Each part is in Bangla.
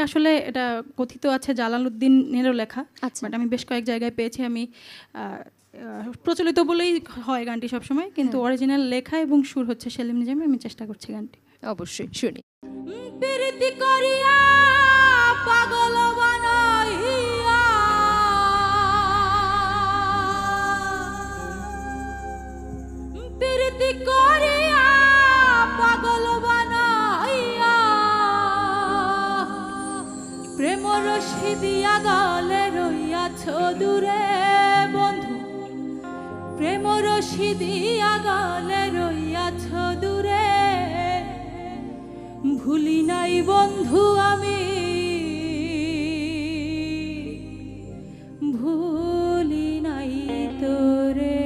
আসলে এটা কথিত আছে জালালউদ্দিনেরও লেখা, আচ্ছা। বাট আমি বেশ কয়েক জায়গায় পেয়েছি। আমি প্রচলিত বলেই হয় গানটি সবসময়, কিন্তু অরিজিনাল লেখা এবং সুর হচ্ছে সেলিম নিজামের। আমি চেষ্টা করছি গানটি। অবশ্যই শুনি। প্রীতি করিয়া পাগল বানাইয়া, প্রীতি করিয়া পাগল বানাইয়া, প্রেম রশি দিয়া গলে রইয়াছ দূরে বন্ধু, প্রেম রশি দিয়া গলে রইয়াছ দূরে, ভুলি নাই বন্ধু আমি, ভুলি নাই তোরে।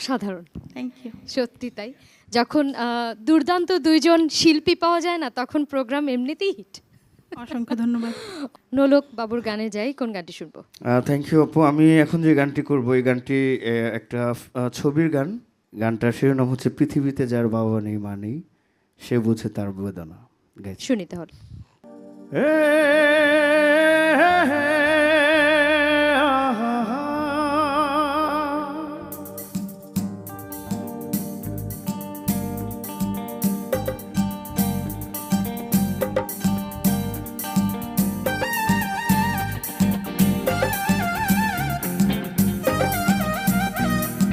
অসাধারণ, থ্যাংক ইউ। সত্যি তাই। যখন দুর্দান্ত দুইজন শিল্পী পাওয়া যায় না, তখন প্রোগ্রাম এমনিতেই হিট। অসংখ্য ধন্যবাদ। নোলক বাবুর গানে যাই, কোন গানটি শুনবো? থ্যাংক ইউ আপু। আমি এখন যে গানটি করব এই গানটি একটা ছবির গান। গানটার শিরোনাম হচ্ছে পৃথিবীতে যার বাবা নেই মা নেই, সে বুঝে তার বেদনা। গাইছি। শুনি তাহলে। এ